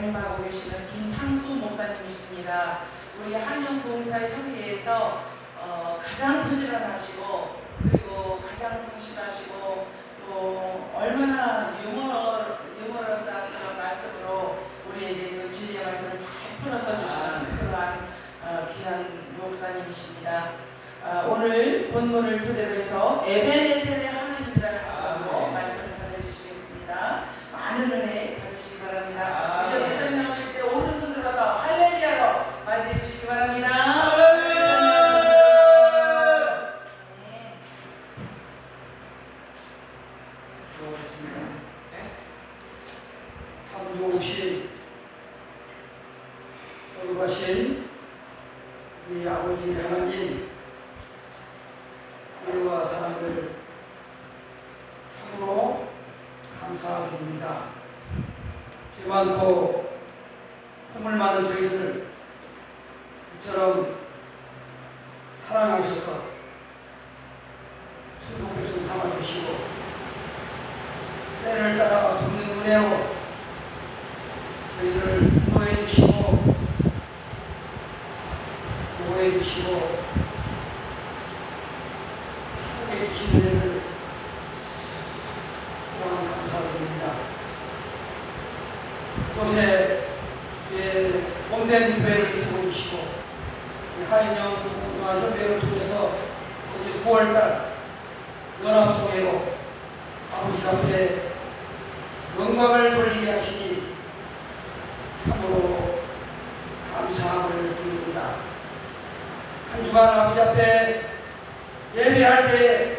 담임하고 계시는 김창수 목사님이십니다. 우리 한영부흥사협의회에서 가장 부지런하시고 그리고 가장 성실하시고 또 얼마나 유머러스한 그런 말씀으로 우리에게 또 진리의 말씀을 잘 풀어서 주시는 그러한 귀한 목사님이십니다. 오늘 본문을 토대로 해서 에베네셀의 하나님이라는 제목으로 말씀을 전해주시겠습니다. 많은 은혜 받으시기 바랍니다. 이제 목사님 나오실 때 오른손 들어서 할렐루야로 맞이해 주시기 바랍니다. 참 좋으신 거룩하신 우리 아버지 하나님, 은혜와 사랑을 참으로 감사드립니다. 죄 많고 허물 많은 저희들을 이처럼 사랑하셔서 순종 백성 삼아주시고 때를 따라 돕는 은혜로 저희들을 인도해 주시고 보호해 주시고 축복해 주시는 은혜를 또한 감사드립니다. 이곳에 주의 몸된 교회를 세워주시고 하인영 봉사협회를 통해서 이제 9월달 연합소회로 아버지 앞에 영광을 돌리게 하시니 참으로 감사함을 드립니다. 한 주간 아버지 앞에 예배할 때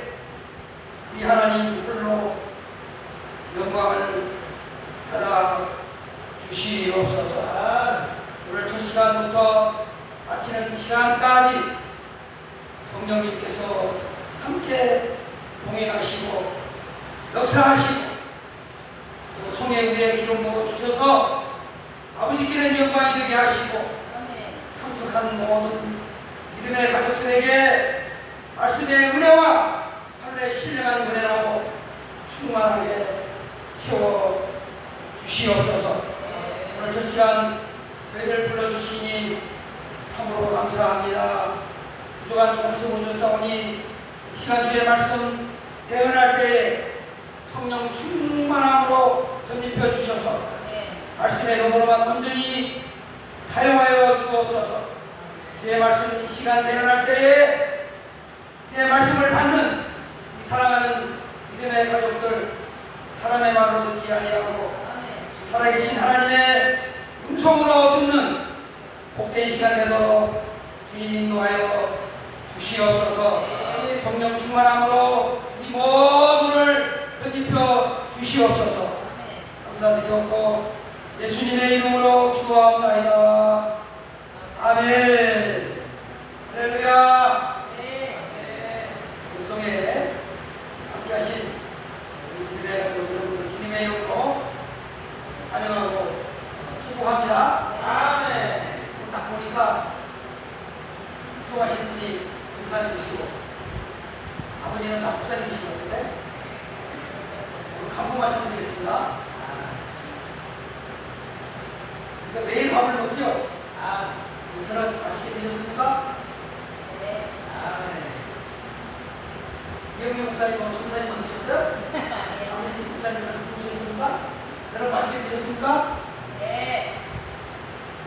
우리 하나님 홀로 영광을 받아 주시옵소서. 오늘 첫 시간부터 마치는 시간까지 성령님께서 함께 동행하시고 역사하시고 또 송해 위에 기름 부어 주셔서 아버지께는 영광이 되게 하시고 참석한 모든 믿음의 가족들에게 말씀의 은혜와 하늘의 신령한 은혜로 충만하게 채워 주시옵소서. 오늘 첫 시간 저희를 불러주시니 참으로 감사합니다. 부족한 공수 오셨사오니 이 시간 주의 말씀 대언할 때에 성령 충만함으로 덧입혀 주셔서 말씀의 도로만 온전히 사용하여 주옵소서. 주의 말씀 이 시간 대언할 때에 주의 말씀을 받는 이 사랑하는 믿음의 가족들 사람의 말로 듣지 아니하고 살아계신 하나님의 음성으로 듣는 복된 시간 되도록 주님 인도하여 주시옵소서. 성령 충만함으로 이 모두를 덧입혀 주시옵소서. 감사드리옵고 예수님의 이름으로 기도하옵나이다. 아멘. 할렐루야. 음성에 함께하신 우리 여러분들 주님의 이름으로 환영하고 축복합니다. 아멘. 딱 보니까 특수하신 분이 목사님이시고 아버지는 목사님이신 것 같은데 오늘 간부만 참석했습니다. 그러니까 매일 밥을 먹죠? 저녁 맛있게 드셨습니까? 네. 이영희 목사님하고 전사님은 드셨어요? 아버지 목사님은 드셨습니까? 저녁 맛있게 드셨습니까? 네.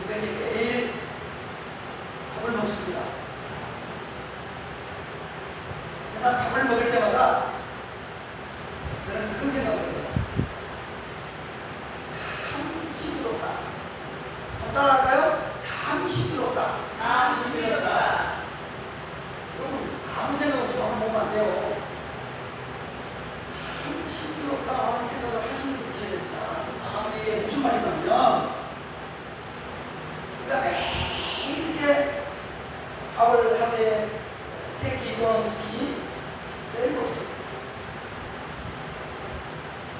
그러니까 이제 매일 밥을 먹습니다. 그러나 밥을 먹을 때마다 저는 그런 생각을 해요. 참 싱그럽다. 따라할까요? 참 싱그럽다. 참 싱그럽다. 여러분 아무 생각 없이 밥을 먹으면 안 돼요. 참 싱그럽다 하는 생각을 하시면서 드셔야 됩니다. 무슨 말이냐면 우리가 매일 이렇게 밥을 하루에 3끼 또는 2끼 매일 먹습니다.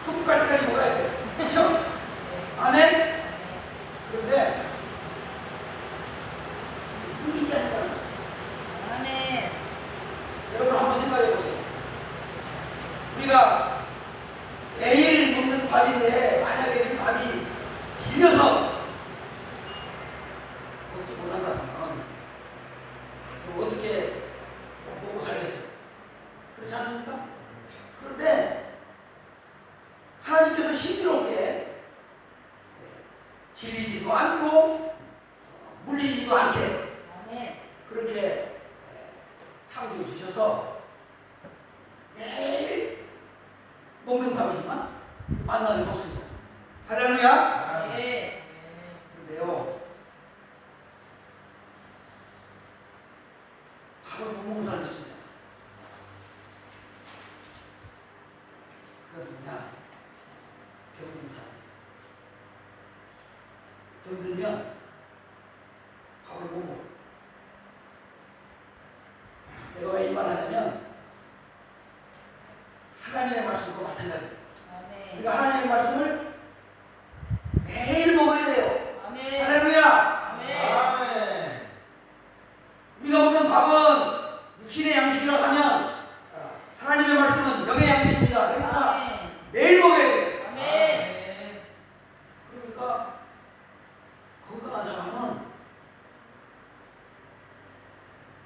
천국 갈 때까지 먹어야 돼요. 그렇죠? 아멘? 그런데 뿐이지 않을까요? 아멘. 여러분 한번 생각해 보세요. 질리지도 않고 물리지도 않게 아멘. 그렇게 창조해 주셔서 매일 먹는 밥이지만 만나게 먹습니다. 할렐루야. 네. 그런데요, 밥을 못 먹는 사람이 있습니다. 그건 뭐냐? 병든 사람. 병들면 밥을 못 먹어. 내가 왜 이 말 하냐면 하나님의 말씀과 마찬가지예요. 아멘. 우리가 하나님의 말씀을 매일 먹어야 돼요. 아멘. 할렐루야. 아멘. 우리가 먹는 밥은 육신의 양식이라고 하면 하나님의 말씀은 영의 양식입니다. 그러니까 아멘. 매일 먹어야 돼요. 아멘. 그러니까 건강한 사람은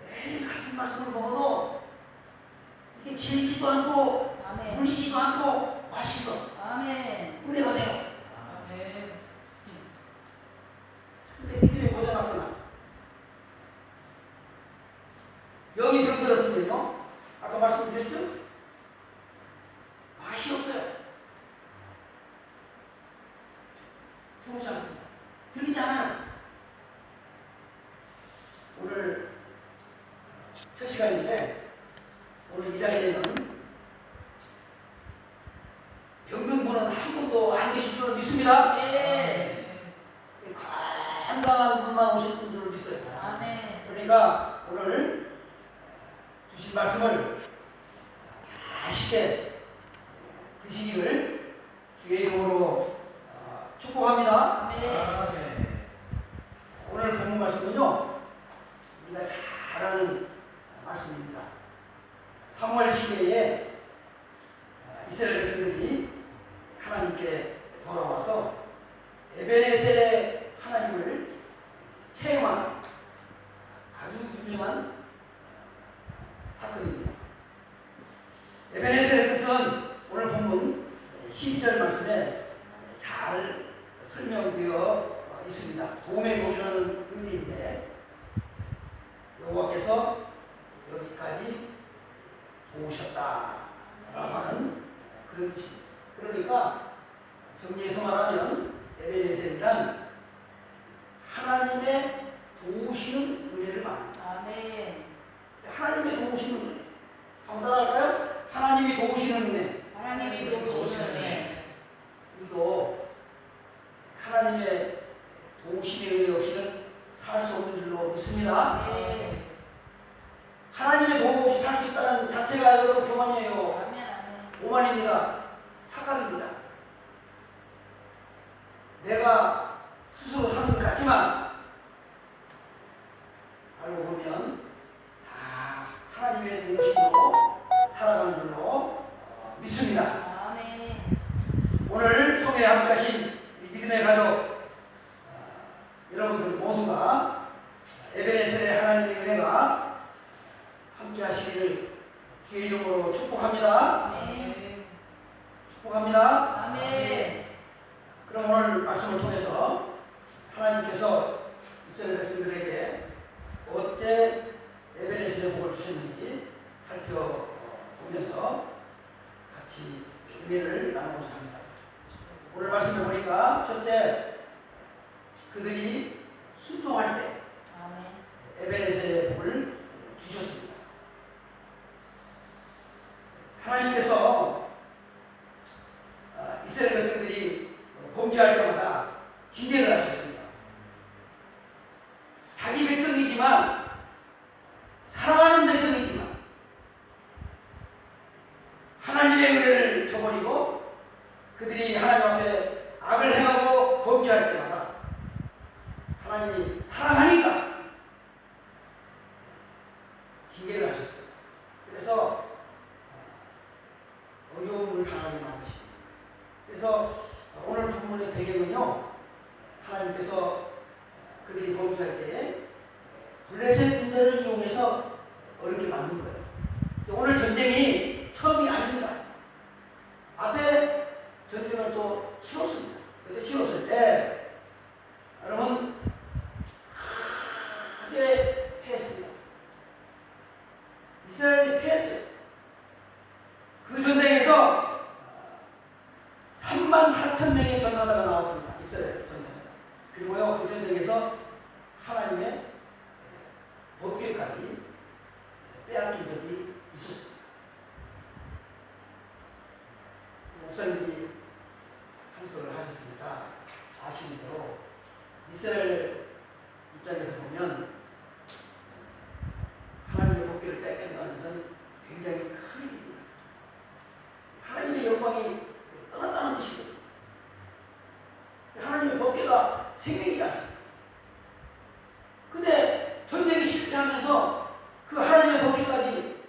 매일 같은 말씀을 먹어도 이게 질리지도 않고 아멘. 물리지도 않고 맛있어. 아멘. 은혜가 돼요. 아멘. 근데 믿음이 고장났구나. 영이 병들었으면요, 아까 말씀드렸죠? 맛이 없어요. 들어오지 않습니다. 들리지 않아요. 오늘 첫 시간인데, 오늘 이 자리에는 병든 분은 한 분도 안 계실 줄 믿습니다. 네. 건강한 분만 오실 줄 믿어요. 아멘. 그러니까 오늘 주신 말씀을 맛있게 드시기를 주의 이름으로 축복합니다. 아멘. 오늘 본문 말씀은요, 우리가 잘 아는 말씀입니다. 사무엘 시대에 이스라엘 백성들이 하나님께 돌아와서 에베네셀의 하나님을 체험한 아주 유명한 사건입니다. 에베네셀의 뜻은 오늘 본문 12절 말씀에 잘 설명되어 있습니다. 도움의 도리라는 의미인데, 여호와께서 여기까지 도우셨다라고 하는 그런 뜻입니다. 그러니까 정리해서 말하면 에베네셀이란 하나님의 도우시는 은혜를 말합니다. 아멘. 하나님의 도우시는 은혜. 한번 따라할까요? 하나님이 도우시는 은혜. 하나님이 도우시는 은혜. 우리도 하나님의 도우심의 은혜 없이는 살 수 없는 줄로 믿습니다. 네. 하나님의 도움 없이 살 수 있다는 자체가 여러분 교만이에요. 아멘. 아멘. 오만입니다. 착각입니다. 내가 스스로 사는 것 같지만 알고 보면 다 하나님의 도우심으로 살아가는 줄로 믿습니다. 아멘. 오늘 성회에 함께하신 믿음의 가족 여러분들 모두가 에베네셀의 하나님의 은혜가 함께하시기를 주의 이름으로 축복합니다. 아멘. 축복합니다. 아멘. 그럼 오늘 말씀을 통해서 하나님께서 이스라엘 백성들에게 어째 에베네셀의 복을 주셨는지 살펴보면서 같이 은혜를 나누고자 합니다. 오늘 말씀을 보니까 첫째, 그들이 순종할 때 아멘. 에베네셀의 복을 주셨습니다. 하나님께서 이스라엘 백성들이 범죄할 때마다 징계를 하셨습니다. 자기 백성이지만, 사랑하는 백성이지만 하나님의 은혜를 저버리고 그들이 하나님 앞에 악을 행하고 범죄할 때마다 하나님이 사랑하니까 징계를 하셨어요. 그래서 어려움을 당하게 만드십니다. 그래서 오늘 본문의 배경은요, 하나님께서 그들이 범죄할 때에 블레셋 군대를 이용해서 어렵게 만든 거예요. 오늘 전쟁이 처음이 아닙니다. 앞에 전쟁을 또 치렀습니다. 그때 치렀을 때 이스라엘 입장에서 보면 하나님의 복귀를 뺏긴다는 것은 굉장히 큰 일입니다. 하나님의 영광이 떠났다는 뜻이고 하나님의 복귀가 생명이지 않습니까? 근데 전쟁이 실패하면서 그 하나님의 복귀까지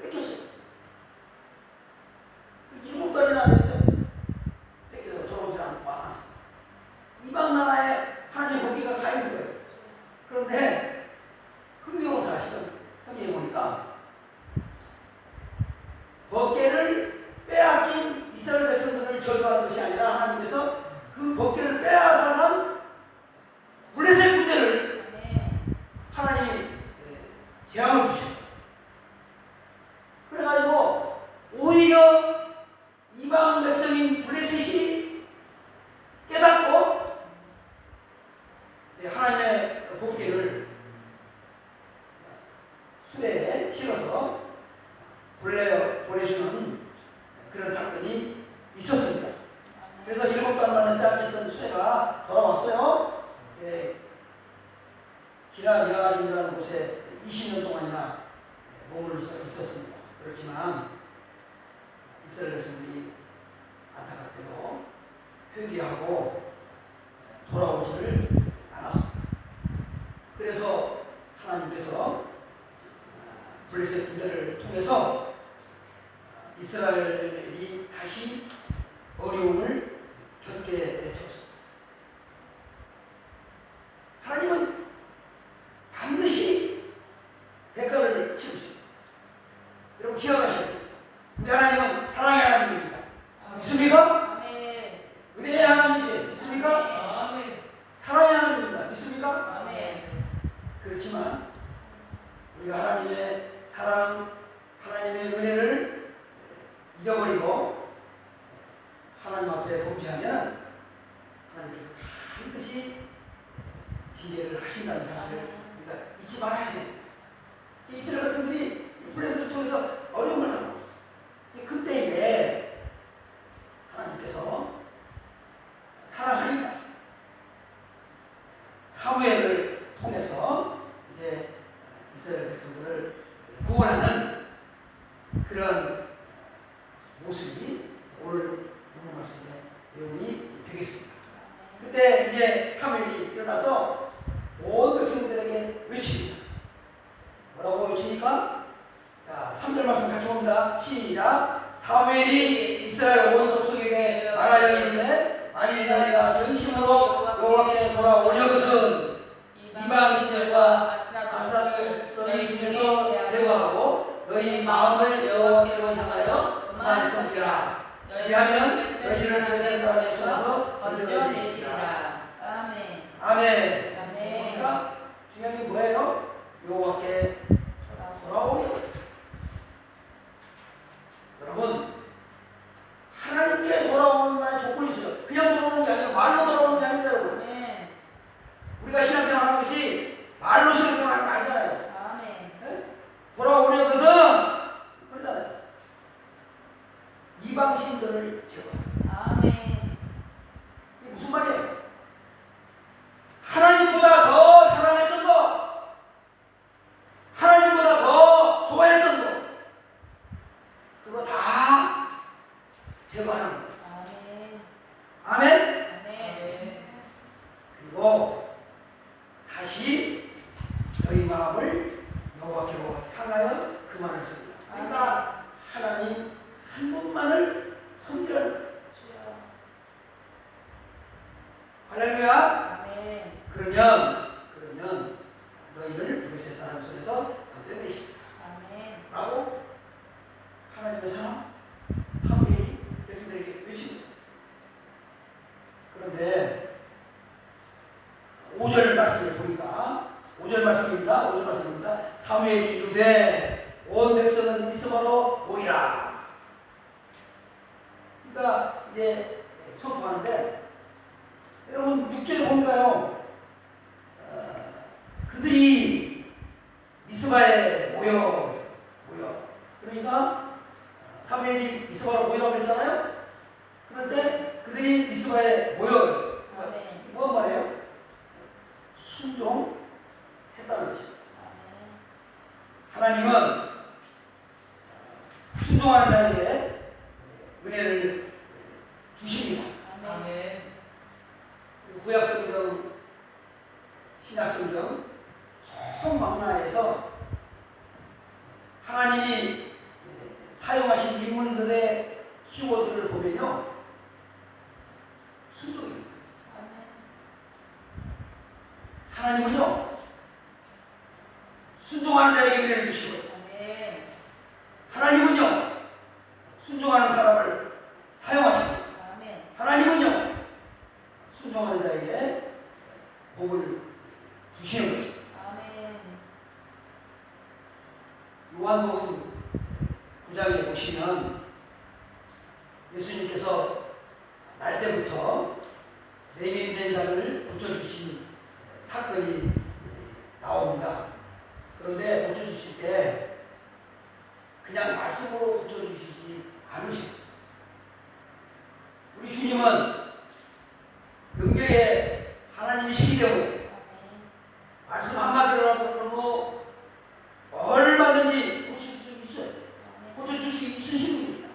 뺏겼어요. 7달이나 됐어요. 뺏겨서 돌아오지 않았어요. 이방 나라에 하나님의 복귀가 가 있는 거예요. 그런데 흥미로운 사실은 성경에 보니까 법궤를 빼앗긴 이스라엘 백성들을 저주하는 것이 아니라 하나님께서 그 법궤를 빼앗아간 블레셋 군대를 하나님이 재앙을 주셨어요. 그래가지고 오히려 이방 백성인 블레셋이 깨닫고 하나님의 복궤를 수레에 실어서 보내주는 그런 사건이 있었습니다. 그래서 7달 만에 빼앗겼던 수레가 돌아왔어요. 기라야림이라는 곳에 20년 동안이나 머물러 있었습니다. 그렇지만 이스라엘 백성들이 안타깝게도 회개하고 돌아오지를 않았습니다. 그래서 하나님께서 블레셋 군대를 통해서 이스라엘이 다시 어려움을 겪게 되었습니다. 하나님은 반드시 대가를 치르십니다. 여러분 기억하셔야 돼요. 우리 하나님은 사랑의 하나님입니다. 믿습니까? 은혜의 하나님이세요. 믿습니까? 사랑의 하나님입니다. 믿습니까? 그렇지만 우리가 하나님의 사랑, 하나님의 은혜를 잊어버리고 하나님 앞에 범죄하면 하나님께서 반드시 징계를 하신다는 사실을 우리가 잊지 말아야 돼요. 이스라엘 백성들이 블레셋을 통해서 어려움을 당하고 있어요. 그때에 하나님께서 사랑하니까 사무엘을 통해서 이제 이스라엘 백성들을 구원하는 그런 모습이 오늘 본문 말씀의 내용이 되겠습니다. 그때 이제 사무엘이 일어나서 온 백성들에게 외칩니다. 뭐라고 외치니까? 자, 3절 말씀 같이 봅니다. 시작. 사무엘이 이스라엘 온 족속에게 말하여 이르되 만일 너희가 전심으로 여호와께 돌아오려거든 이방 신들과 아스타롯 너희 중에서 제거하고 너희 마음을 여호와께로 향하여 그만 섬기라. 그리하면 너희를 블레셋 사람의 손에서 건져내시리라. 아멘. 그러니까 중요한 게 뭐예요? 여호와께 돌아오려. 여러분 하나님께 돌아오는 날에 조건이 있어요. 그냥 돌아오는 게 아니라 말로 돌아오는 게 아닙니다, 여러분. 우리가 신앙생활하는 것이 말로 신앙생활하는 거 아니잖아요. 네? 돌아오려거든 그러잖아요. 이방신들을 제거하라. 이게 무슨 말이에요? 하나님보다 더 사랑했던 거, 하나님보다 더 좋아했던 거, 그거 다 제거하는 거예요. 아멘? 그리고 다시 너희 마음을 여호와께로 향하여 그만을 섬기라. 그러니까 하나님 한 분만을 섬기라는 거예요. 할렐루야. 그러면 너희를 블레셋 사람 손에서 건져내시라 라고 하나님의 사람 사무엘이 백성들에게 외칩니다. 그런데 5절 말씀에 보니까 5절 말씀입니다. 사무엘이 이르되 온 백성은 미스바로 모이라. 그러니까 이제 선포하는데 여러분 6절에 보니까요 그들이 미스바에 모여. 그러니까 사무엘이 미스바로 모이라고 했잖아요. 그런데 그들이 미스바에 모여요. 그러니까 뭔 말이에요? 순종하는 자에게 은혜를 주십니다. 아멘. 구약성경, 신약성경 총망라에서 하나님이 사용하신 인물들의 키워드를 보면요, 순종입니다. 하나님은요, 순종하는 자에게 은혜를 주시고, 아멘. 하나님은요, 순종하는 사람을 사용하시고, 아멘. 하나님은요, 순종하는 자에게 복을 주시는 것입니다. 아멘. 요한복음 9장에 보시면 예수님께서 날 때부터 맹인된 자를 고쳐주신 사건이 나옵니다. 그런데 고쳐주실 때 그냥 말씀으로 고쳐주시지 않으십니다. 우리 주님은 능력의 하나님이시기 때문에 아멘. 말씀 한마디로라도 얼마든지 고칠 수 있어요. 고쳐줄 수 있으신 분입니다.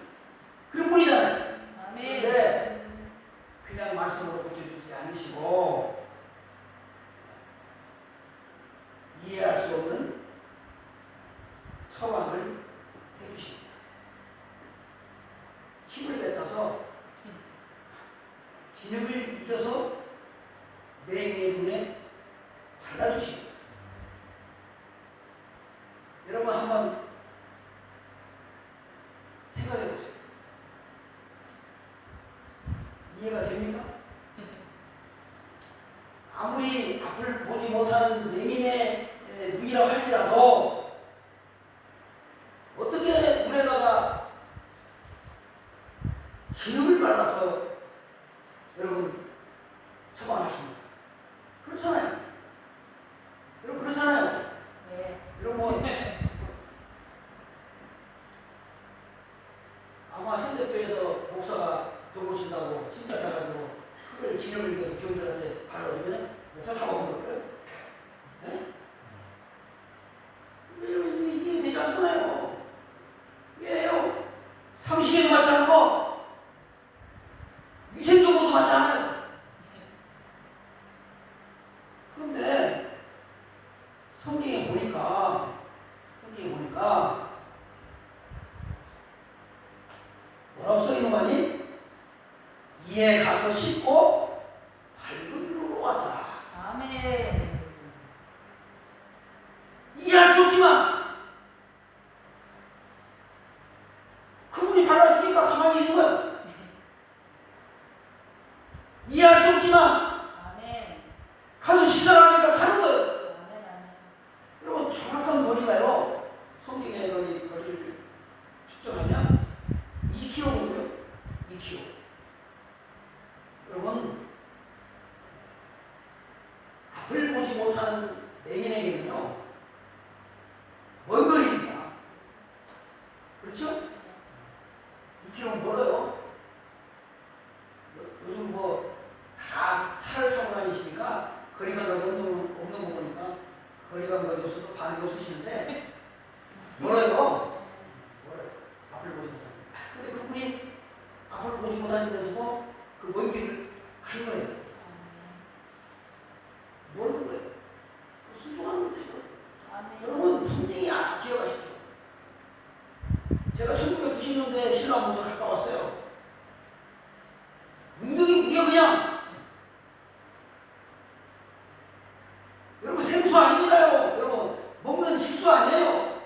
그런 분이잖아요. 아멘. 그런데 그냥 말씀으로 고쳐주지 않으시고 이해할 수 없는 처방을 해주십니다. 힘을 뱉어서 진흙을 이겨서 맹인의 눈에 발라주십니다. 여러분 한번 생각해 보세요. 이해가 됩니까? 아무리 앞을 보지 못하는 맹인의 눈이라고 할지라도 어떻게 물에다가 진흙을 발라서 여러분 처방하십니까? 그렇잖아요. 여러분 그렇잖아요. 네. 여러분 뭐 아마 현대교회에서 목사가 병 고친다고 신발 잡아가지고 그걸 진흙을 입어서 교인들한테 발라주면 목사 잡아먹을 거예요? 네? 이게 되지 않잖아요. 왜요? 상식에도 맞지 않고 위생적으로도 맞지 않아요. 그런데 성경에 보니까 뭐라고 써있는 거니? 이에 가서 씻고 밝은 위로 왔더라. 아멘. 이해할 수 없지만 그분이 발라주니까 가만히 있는 거예요. 이해할 수 없지만 아멘. 가서 씻으라니까 가는 거예요. 아멘. 아멘. 여러분 정확한 거리가요. 성경의 거리를 측정하면 2km거든요. 2km. 여러분 앞을 보지 못하는 맹인에게는요 먼 거리입니다. 그렇죠? 2km 멀어요. 요즘 뭐 다 차를 타고 다니시니까 거리감각이 없는 거 보니까 거리감각이 없어도 반응이 없으시는데 멀어요. 앞을 보지 못하는. 근데 그분이 앞을 보지 못하시면서도 그 먼 길을 가는 거예요. 모르는 거예요. 순종하는 거예요. 아멘. 여러분 분명히 기억하십시오. 제가 1990년대에 신랑 모습을 갔다 왔어요. 웅덩이 무려 그냥 여러분 생수 아닙니다요. 여러분 먹는 식수 아니에요.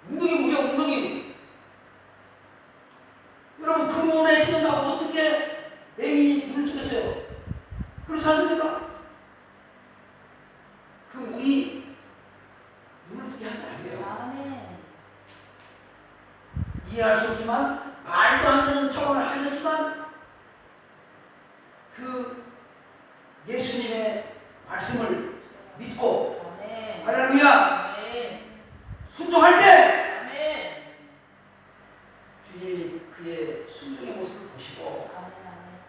웅덩이 무려 웅덩이. 여러분 그 몸에 신는다고 어떻게 맹인이 물을 뜨겠어요? 그렇지 않습니까? 그 물이 물을 뜨게 한 게 아니에요. 아멘. 이해할 수 없지만 말도 안 되는 처방을 하셨지만 그 예수님의 말씀을 믿고 아멘. 할렐루야 아멘. 순종할 때 아멘. 주님이 그의 순종의 모습을 보시고 아멘. 아멘.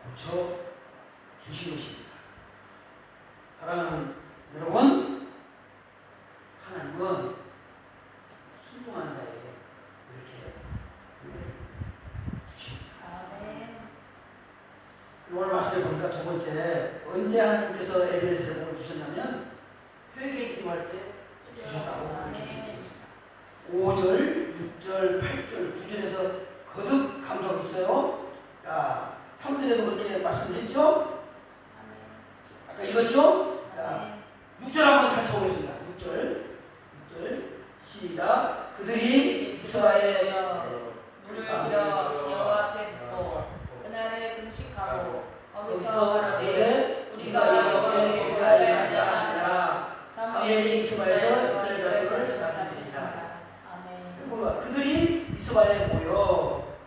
고쳐 주신 것입니다. 사랑하는 여러분, 하나님은 오늘 말씀해 보니까 두 번째, 언제 하나님께서 에베네셀의 복을 주셨냐면 회개 기도할 때 주셨다고 그렇게 기록되어 있습니다. 5절, 6절, 8절, 9절에서 거듭 강조하고 있어요. 자, 3절에도 그렇게 말씀했죠? 아까 읽었죠? 자, 6절 한번 같이 보겠습니다. 6절 시작. 그들이 이스라엘 물을 들여 여호와 앞에 붓고 그날에 금식하고 거기서 거기서 말하되 우리가 여호와께 범죄할 자가 아니라 사무엘이 미스바에서 이스라엘 자손을 다스리리라. 아멘. 그리고 그들이 미스바에 모여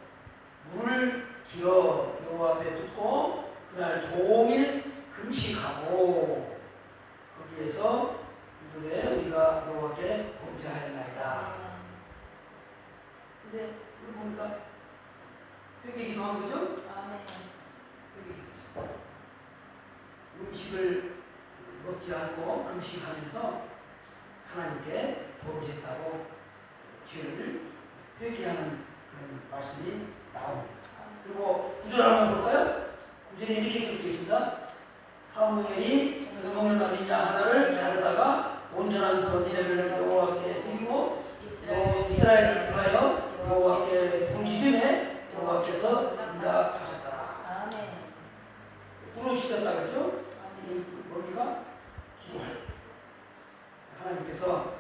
물을 길어 여호와 앞에 붓고 그날 종일 금식하고 거기에서 이르되 우리가 여호와께 범죄하였나이다. 근데 이거 보니까 회개 기도한 거죠? 아멘. 회개 기도죠. 음식을 먹지 않고 금식하면서 하나님께 범죄했다고 죄를 회개하는 그런 말씀이 나옵니다. 그리고 9절 한번 볼까요? 9절에 이렇게 기록되어 있습니다. 사무엘이 먹는 어린 양 하나를 가져다가 온전한 번제를 여호와께 드리고 이스라엘을 위하여 여호와께 부르짖음에 여호와께서 응답하셨더라. 아멘. 부르짖었다 그랬죠? 아멘. 뭡니까? 기도할 때 하나님께서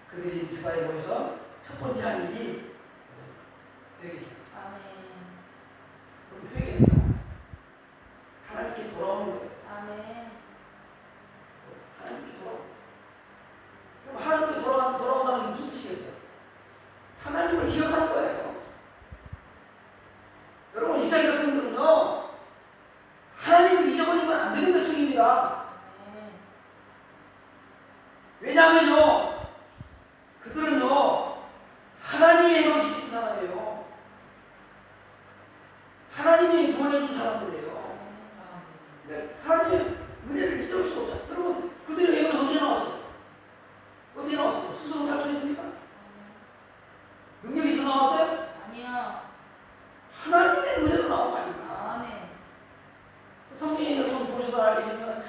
그들이 미스바에 모여서 첫 번째 한 일이 회개. 아멘. 그럼 회개는 하나님께 돌아오는 거예요. 아멘. 하나님께 돌아오는 거예요. 그럼 하나님께 돌아온다는 게 무슨 뜻이겠어요? 하나님을 기억하는 거예요. 여러분 이스라엘 백성들은요 하나님을 잊어버리면 안 되는 백성입니다. 아멘. 왜냐하면요 그들은요 하나님의 영을 시킨 사람이에요. 하나님이 구원해준 사람들이에요. 근데 하나님의 은혜를 잊을 수가 없죠. 여러분 그들의 예언은 어디에 나왔어요? 어디에 나왔어요? 스스로 탈출했습니까? 능력이 있어 나왔어요? 아니요. 하나님의 은혜로 나온 거 아닙니까? 아멘. 성경에 여러분 보셔서 알겠지만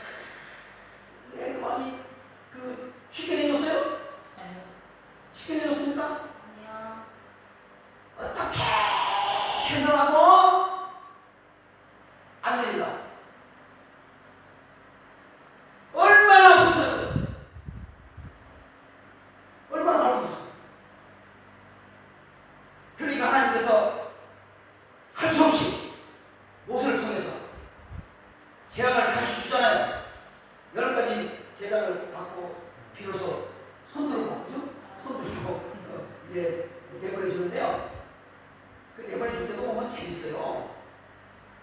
많이 쉽게 내줬어요? 아니요. 쉽게 내줬습니까? 아니요. 어떻게 해서라도 안 내린다. 얼마나 버텼어요? 얼마나 밟으셨어요? 그러니까 하나님께서 할 수 없이 모세를 통해서 재앙을 다시 주잖아요. 10가지 재앙을 받고 비로소 손 들고 그죠? 손 들고 이제 내보내 주는데요. 그 내보내 줄 때도 보면 재밌어요.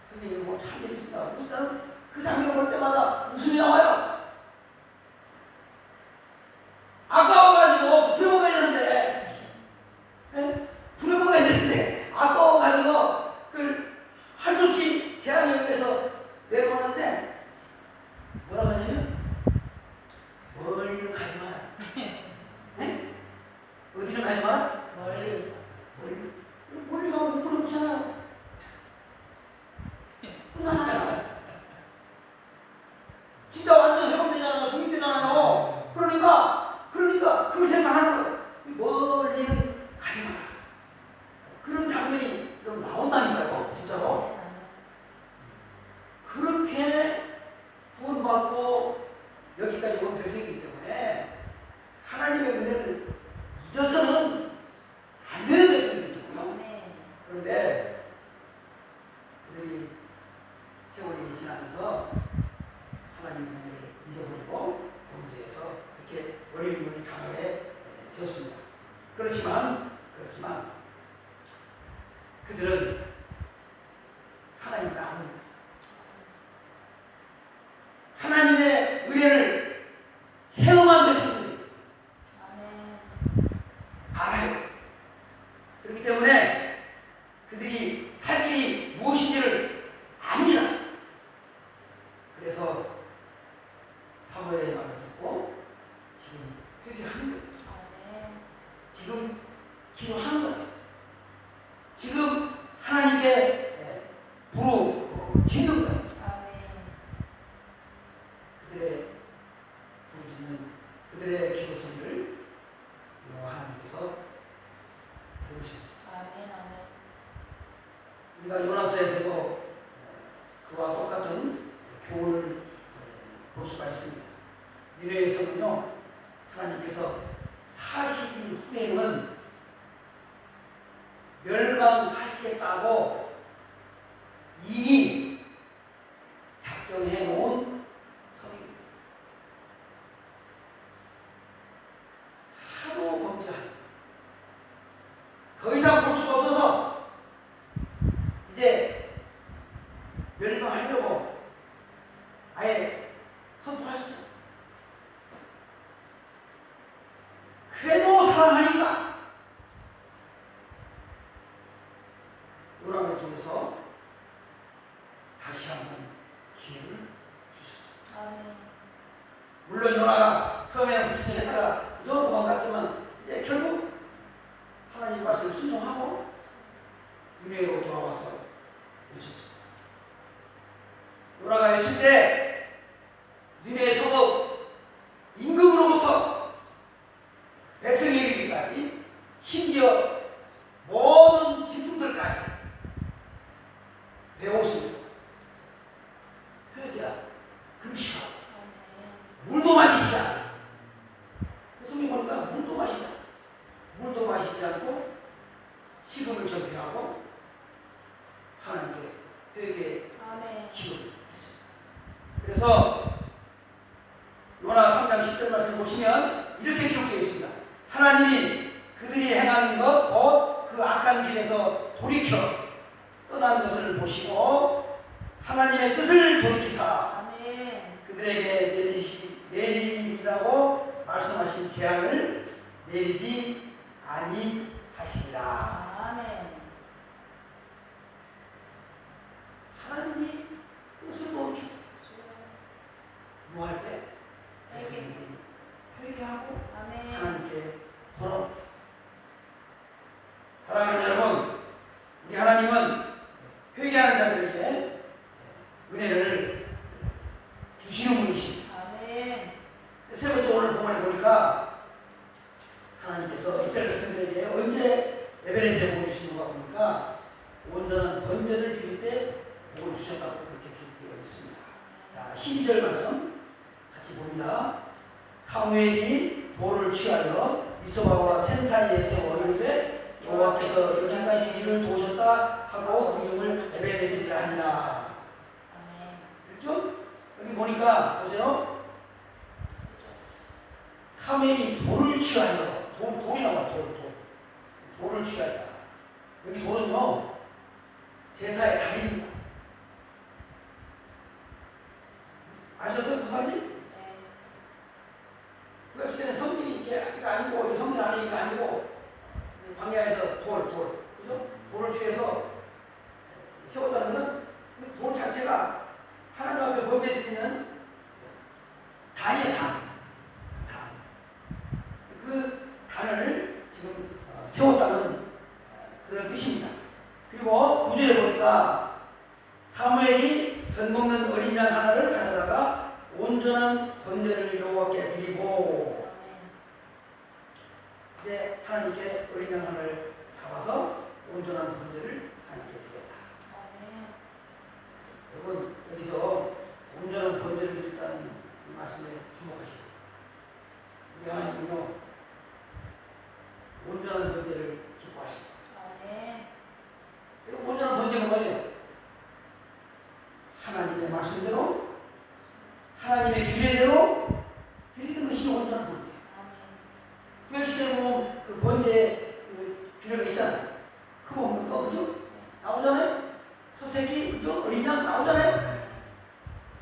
선생님 이거 참 재밌습니다. 일단 그 장면을 볼 때마다 웃음이 나와요. 아까워가지고 불에 먹어야 되는데, 네? 불에 먹어야 되는데 아까워가지고 할 수 없이 재앙에 의해서 내보내는데 뭐라고 하냐면 멀리는 가지 마라. 네? 어디는 가지 마라? 멀리. 멀리 가면 못 부르잖아요. 끝나잖아요. 진짜 완전 짓는 거예요. 아멘. 그들의 부르짖는 그들의 기도 소리를 하나님께서 들으셨습니다. 아멘. 아멘. 우리가 요나서에서도 그와 똑같은 교훈을 볼 수가 있습니다. 니네에서는요, 하나님께서 40일 후에는 멸망하시겠다고 이미 작정해 놓은 선입니다. 하도 범죄한 더 이상 볼 수가 없어서 이제 멸망하려고 아예 선포하셨어요. 그래도 사랑하니까 요나를 통해서 다시 한번 기회를 주셨어요. 아멘. 물론 요나가 처음에는 불순종했다가 도망갔지만 이제 결국 하나님 말씀을 순종하고 니네로 돌아와서 외쳤습니다. 요나가 외칠 때 니네 성읍 임금으로부터 백성이 이르기까지 심지어 모든 짐승들까지 배우십니다. 회개야, 금식하고 물도 마시자. 성경 보니까 물도 마시자. 물도 마시지 않고 식음을 전폐하고 하나님께 회개의 아멘. 기도를 했습니다. 그래서 요나 3장 10절 말씀을 보시면 이렇게 기록되어 있습니다. 하나님이 그들이 행하는 것 곧 그 악한 길에서 돌이켜 떠난 것을 보시고 하나님의 뜻을 돌이키사 아멘. 그들에게 내리라고 말씀하신 재앙을 내리지 아니하시리라. 아멘. 하나님이 뜻을 돌이켜 뭐 할 때? 회개하고 아멘. 하나님께 돌아옵니다. 사랑하는 여러분, 우리 하나님은 회개하는 자들에게 은혜를 주시는 분이십니다. 아멘. 세 번째 오늘 본문에 보니까 하나님께서 이스라엘 백성들에게 언제 에베네셀에 복을 주시는가 보니까 온전한 번제를 드릴 때 복을 주셨다고 그렇게 기록되어 있습니다. 자, 12절 말씀 같이 봅니다. 사무엘이 돌을 취하여 미스바와 센 사이에 세워 이르되 여호와께서 여기까지 이를 도우셨다 하고 그 이름을 에베네셀이라 하니라. 아멘. 그렇죠? 여기 보니까 보세요. 사무엘이 돌을 취하여 돌이 나와 돌을 취하여 여기 돌은요 제사의 달입니다. 아셨어요? 무슨 말인지? 네. 그 시대는 성질이 이게 아니고 성질 안에 아니고 광야에서 그죠? 돌을 취해서 세웠다는 건 돌 자체가 하나님 앞에 범죄 드리는 단이에요, 단. 그 단을 지금 세웠다는 그런 뜻입니다. 그리고 9절에 보니까 사무엘이 전 먹는 어린 양 하나를 가져다가 온전한 번제를 여호와께 드리고 이제 하나님께 어린 양 하나를 잡아서 온전한 번제를 하나님께 드렸다. 여러분 여기서 온전한 번제를 드렸다는 이 말씀에 주목하시고 우리 하나님은요 온전한 번제를 기뻐하십니다. 그리고 온전한 번제는 뭐예요? 하나님의 말씀대로 하나님의 규례대로 드리는 것이 온전한 번제예요. 구약시대에 보면 그 번제 그 규례가 있잖아요. 그거 없는 거 그죠? 나오잖아요. 첫 새끼 그죠? 어린 양 나오잖아요.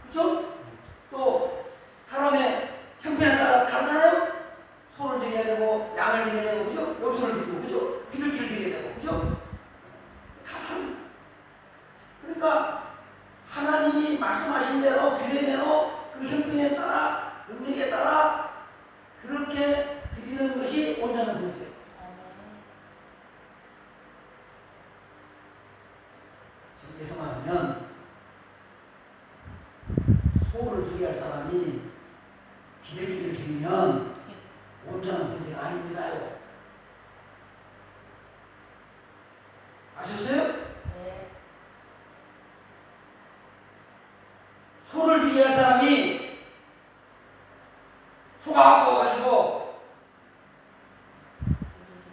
그죠? 또 사람의 형편에 따라 다르잖아요. 소를 드려야 되고 양을 드려야 되고 그죠? 염소를 드리고 그죠? 비둘기를 드려야 되고 그죠? 다 다릅니다. 그러니까 하나님이 말씀하신 대로 규례대로 그 형편에 따라 능력에 따라 그렇게 드리는 것이 온전한 번제예요. 정리해서 말하면 드려야 할 사람이 기들기를 드리면 온전한 번제가 아닙니다요. 아셨어요? 네. 소를 드려야 할 사람이 소가 아파가지고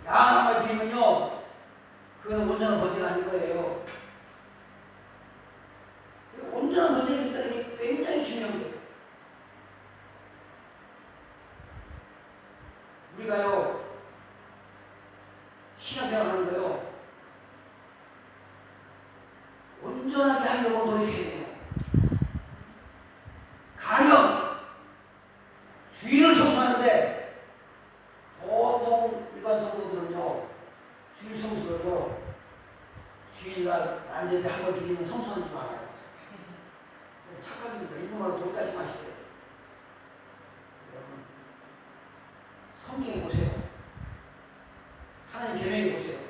양 한 마리 드리면요, 그거는 온전한 번제가 아닌 거예요. 온전한 번제를 드린다는 게 굉장히 중요한 거예요. 우리가요, 신앙생활 하는 거요, 온전하게 하려고 노력해야 돼요. 가령 주일을 성수하는데 보통 일반 성도들은요, 주일 성수를요, 주일날 난제비 한 번 드리는 성수하는 줄 알아요. 착각입니다. 일본말로 돌까지 마시대요. 여러분, 성경에 보세요. 하나님 계명에 보세요.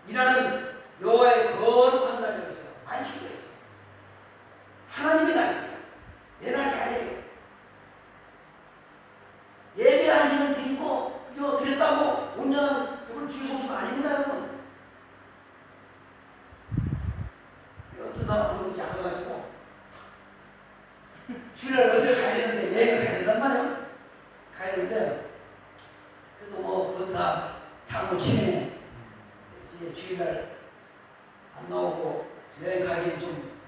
이날은 여호와의 거룩한 날이라고 했어요. 안식일이라고 했어요. 하나님의 날입니다. 내 날이 아니에요. 예배 한 시간 드리고 그거 드렸다고 온전한 이건 주일 성수가 아닙니다, 여러분. 어떤 사람들은 약해가지고 주일날 어디를 가야 되는데 예배를 가야 된단 말이에요. 가야 되는데 그래도 뭐 그건 다 장모 치매 이제 주일날 안 나오고 여행 가기는 좀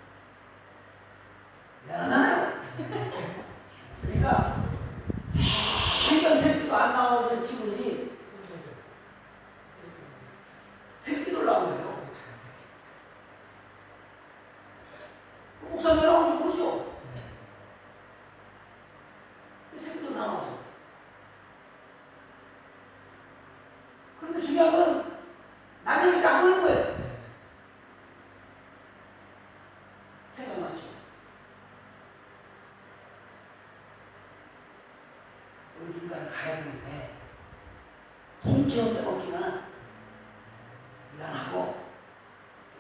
미안하잖아요. 그러니까 생전 새끼도 안 나오는 친구들이 새끼도 나오네요. 목사님 왜 나오는지 모르죠? 새끼도 다 나와서. 그런데 중요한 건 나중에 딱 보이는 거예요. 생각났죠? 어딘가를 가야 되는데 통째로 빼먹기는 미안하고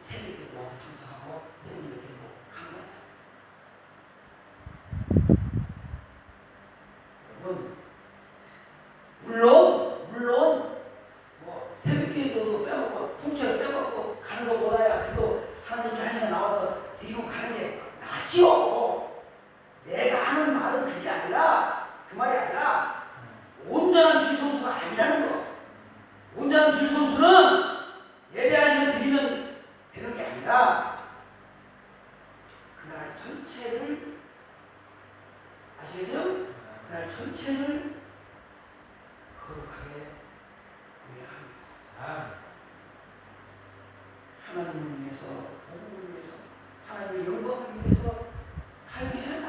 새벽에 와서 참석하고 예배를 드리고 간 거예요. 여러분, 물론 뭐 새벽기에도 빼먹고 통째로 빼먹고 가는 것보다야 그래도 하나님께 한 시간 나와서 드리고 가는 게 낫지요. 내가 하는 말은 그게 아니라, 그 말이 아니라 온전한 주일 성수가 아니라는 거. 온전한 주일 성수는 예배하시면 드리면 되는 게 아니라 그날 전체를, 아시겠어요? 그날 전체를 거룩하게 위합니다. 하나님을 위해서, 복음을 위해서, 하나님의 영광을 위해서 사용해야 한다.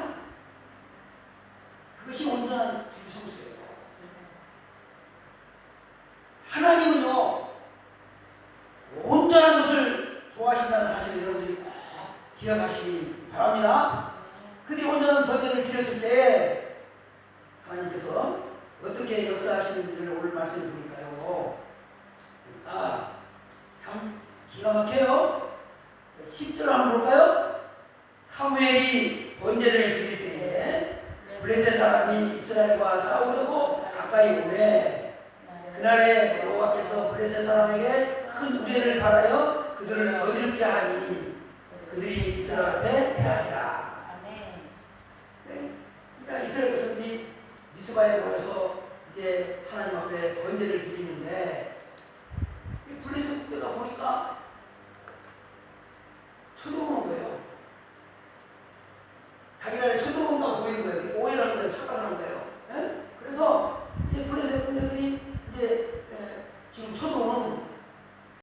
그것이 온전한 주일 성수예요. 하나님은요, 온전한 것을 좋아하신다는 사실을 여러분들이 꼭 기억하시기 바랍니다. 그들이 온전한 번제를 드렸을 때 하나님께서 어떻게 역사하시는지를 오늘 말씀을 보니까요, 참 기가 막혀요. 10절 한번 볼까요? 사무엘이 번제를 드릴 때에 블레셋 사람이 이스라엘과 싸우려고 가까이 오매 그날에 여호와께서 블레셋 사람에게 큰 우레를 바라여 그들을 어지럽게 하니 그들이 이스라엘 앞에 패하리라. 그러니까 이스라엘 백성들이 미스바에 모여서 이제 하나님 앞에 번제를 드리는데 블레셋 국대가 보니까